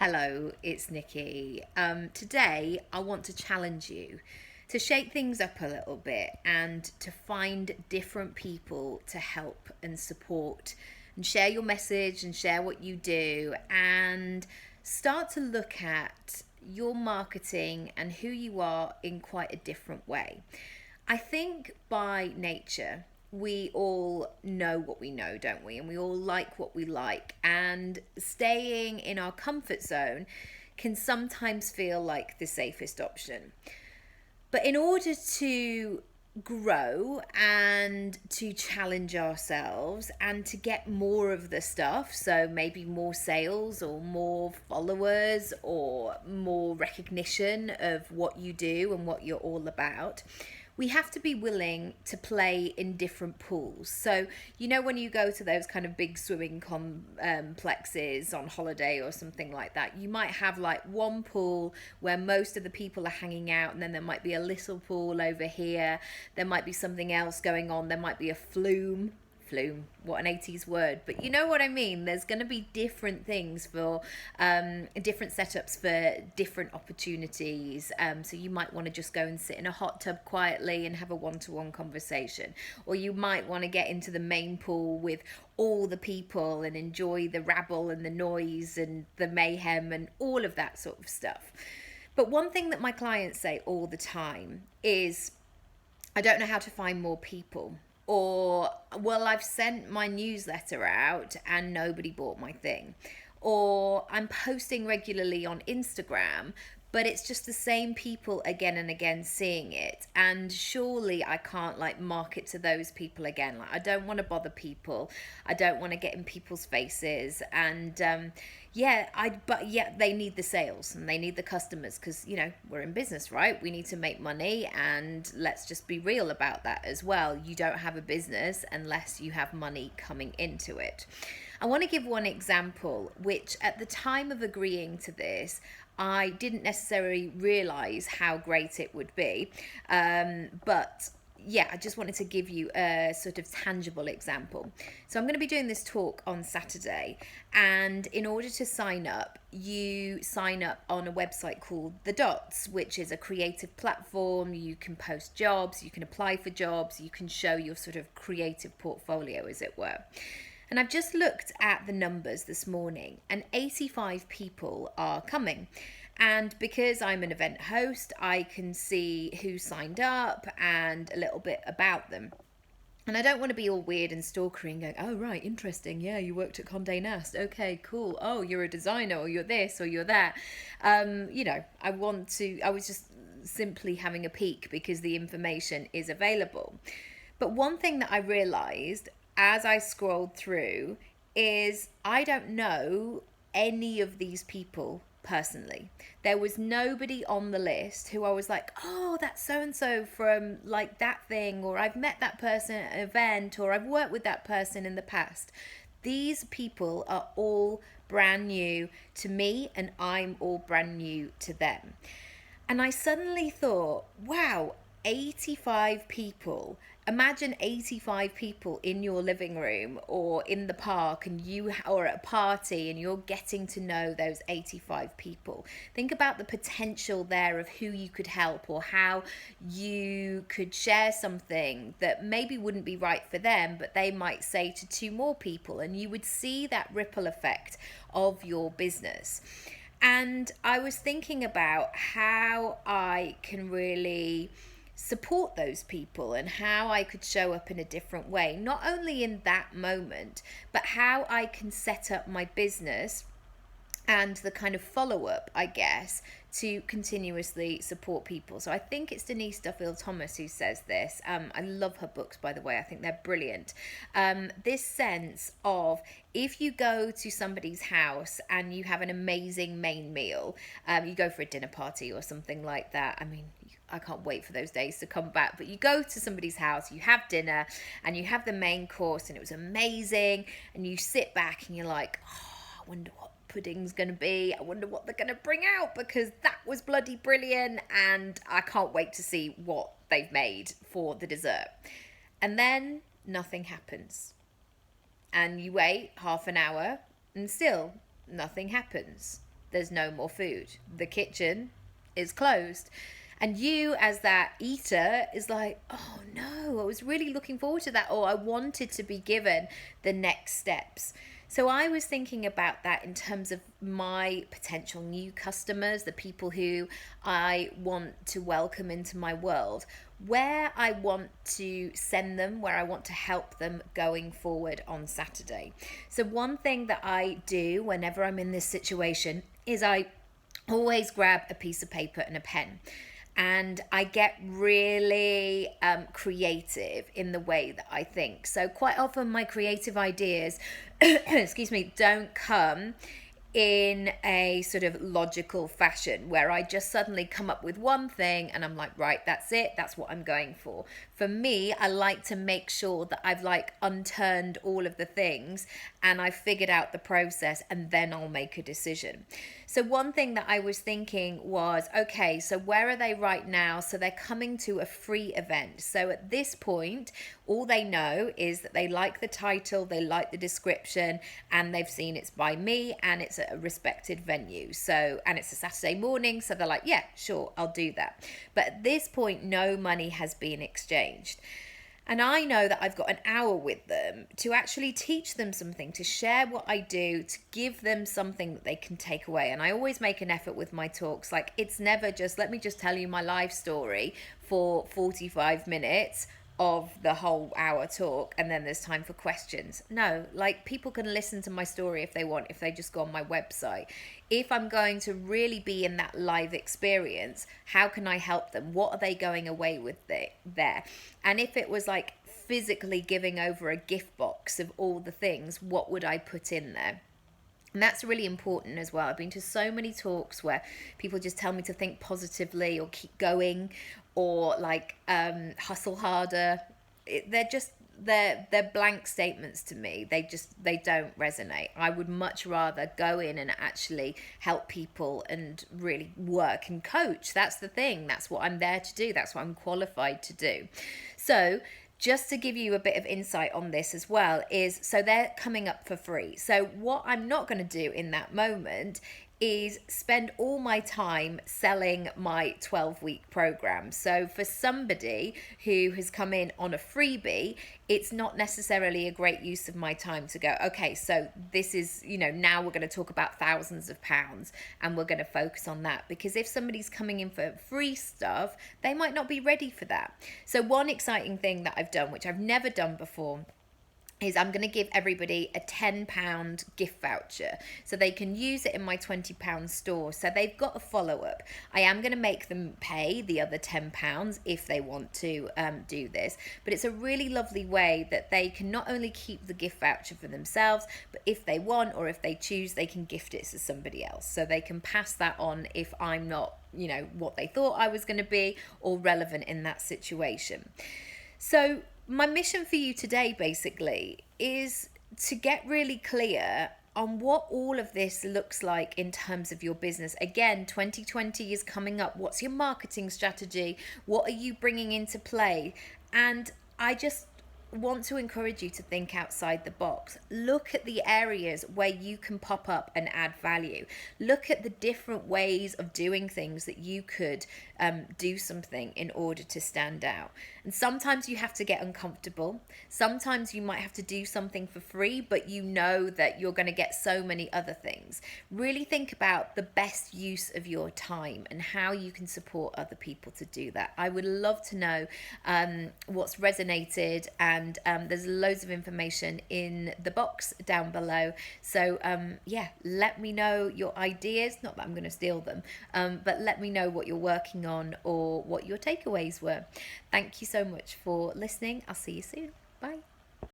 Hello, it's Nikki. Today, I want to challenge you to shake things up a little bit and to find different people to help and support and share your message and share what you do and start to look at your marketing and who you are in quite a different way. I think by nature, we all know what we know, don't we? And we all like what we like. And staying in our comfort zone can sometimes feel like the safest option. But in order to grow and to challenge ourselves and to get more of the stuff, so maybe more sales or more followers or more recognition of what you do and what you're all about, we have to be willing to play in different pools. So, when you go to those kind of big swimming complexes on holiday or something like that, you might have like one pool where most of the people are hanging out, and then there might be a little pool over here. There might be something else going on. There might be a flume, what an 80s word, but you know what I mean. There's going to be different things for different setups for different opportunities. So you might want to just go and sit in a hot tub quietly and have a one-to-one conversation, or you might want to get into the main pool with all the people and enjoy the rabble and the noise and the mayhem and all of that sort of stuff. But one thing that my clients say all the time is, I don't know how to find more people. Or, well, I've sent my newsletter out and nobody bought my thing. Or, I'm posting regularly on Instagram, but it's just the same people again and again seeing it. And surely I can't like market to those people again. Like, I don't want to bother people. I don't want to get in people's faces. And but they need the sales and they need the customers because, we're in business, right? We need to make money, and let's just be real about that as well. You don't have a business unless you have money coming into it. I want to give one example, which at the time of agreeing to this, I didn't necessarily realize how great it would be. But I just wanted to give you a sort of tangible example. So I'm going to be doing this talk on Saturday, and in order to sign up, you sign up on a website called The Dots, which is a creative platform. You can post jobs, you can apply for jobs, you can show your sort of creative portfolio, as it were. And I've just looked at the numbers this morning, and 85 people are coming. And because I'm an event host, I can see who signed up and a little bit about them. And I don't want to be all weird and stalkery and going, oh, right, interesting. Yeah, you worked at Condé Nast. Okay, cool. Oh, you're a designer, or you're this, or you're that. I was just simply having a peek because the information is available. But one thing that I realized as I scrolled through is I don't know any of these people personally. There was nobody on the list who I was like, oh, that's so and so from like that thing, or I've met that person at an event, or I've worked with that person in the past. These people are all brand new to me, and I'm all brand new to them. And I suddenly thought, wow, 85 people. Imagine 85 people in your living room or in the park, and or at a party, and you're getting to know those 85 people. Think about the potential there of who you could help, or how you could share something that maybe wouldn't be right for them, but they might say to two more people, and you would see that ripple effect of your business. And I was thinking about how I can really support those people and how I could show up in a different way, not only in that moment, but how I can set up my business and the kind of follow-up, I guess, to continuously support people. So I think it's Denise Duffield Thomas who says this. I love her books, by the way. I think they're brilliant. This sense of, if you go to somebody's house and you have an amazing main meal, you go for a dinner party or something like that. I mean, I can't wait for those days to come back. But you go to somebody's house, you have dinner, and you have the main course, and it was amazing. And you sit back and you're like, oh, I wonder what pudding's going to be. I wonder what they're going to bring out, because that was bloody brilliant. And I can't wait to see what they've made for the dessert. And then nothing happens. And you wait half an hour and still nothing happens. there's no more food. The kitchen is closed. And you, as that eater, is like, oh no, I was really looking forward to that, or I wanted to be given the next steps. So I was thinking about that in terms of my potential new customers, the people who I want to welcome into my world, where I want to send them, where I want to help them going forward on Saturday. So one thing that I do whenever I'm in this situation is I always grab a piece of paper and a pen, and I get really creative in the way that I think. So quite often my creative ideas, excuse me, don't come in a sort of logical fashion where I just suddenly come up with one thing and I'm like, right, that's it, that's what I'm going for. For me, I like to make sure that I've like unturned all of the things and I've figured out the process, and then I'll make a decision. So one thing that I was thinking was, okay, so where are they right now? So they're coming to a free event. So at this point, all they know is that they like the title, they like the description, and they've seen it's by me and it's at a respected venue. So, and it's a Saturday morning, so they're like, yeah, sure, I'll do that. But at this point, no money has been exchanged. And I know that I've got an hour with them to actually teach them something, to share what I do, to give them something that they can take away. And I always make an effort with my talks. Like, it's never just, let me just tell you my life story for 45 minutes of the whole hour talk and then there's time for questions. No, like, people can listen to my story if they want, if they just go on my website. If I'm going to really be in that live experience, how can I help them? What are they going away with there? And if it was like physically giving over a gift box of all the things, what would I put in there? And that's really important as well. I've been to so many talks where people just tell me to think positively or keep going, or like hustle harder. They're blank statements to me. They don't resonate. I would much rather go in and actually help people and really work and coach. That's the thing. That's what I'm there to do. That's what I'm qualified to do. So just to give you a bit of insight on this as well, is so they're coming up for free. So what I'm not going to do in that moment is spend all my time selling my 12-week program. So for somebody who has come in on a freebie, it's not necessarily a great use of my time to go, okay, so this is, now we're going to talk about thousands of pounds and we're going to focus on that. Because if somebody's coming in for free stuff, they might not be ready for that. So one exciting thing that I've done, which I've never done before, is I'm going to give everybody a £10 gift voucher so they can use it in my £20 store. So they've got a follow-up. I am going to make them pay the other £10 if they want to do this. But it's a really lovely way that they can not only keep the gift voucher for themselves, but if they want or if they choose, they can gift it to somebody else. So they can pass that on if I'm not, what they thought I was going to be or relevant in that situation. So my mission for you today basically is to get really clear on what all of this looks like in terms of your business. Again, 2020 is coming up. What's your marketing strategy? What are you bringing into play? And I just want to encourage you to think outside the box. Look at the areas where you can pop up and add value. Look at the different ways of doing things that you could do something in order to stand out. And sometimes you have to get uncomfortable. Sometimes you might have to do something for free, but you know that you're going to get so many other things. Really think about the best use of your time and how you can support other people to do that. I would love to know what's resonated, and there's loads of information in the box down below. So let me know your ideas. Not that I'm going to steal them, but let me know what you're working on or what your takeaways were. Thank you so much for listening. I'll see you soon. Bye.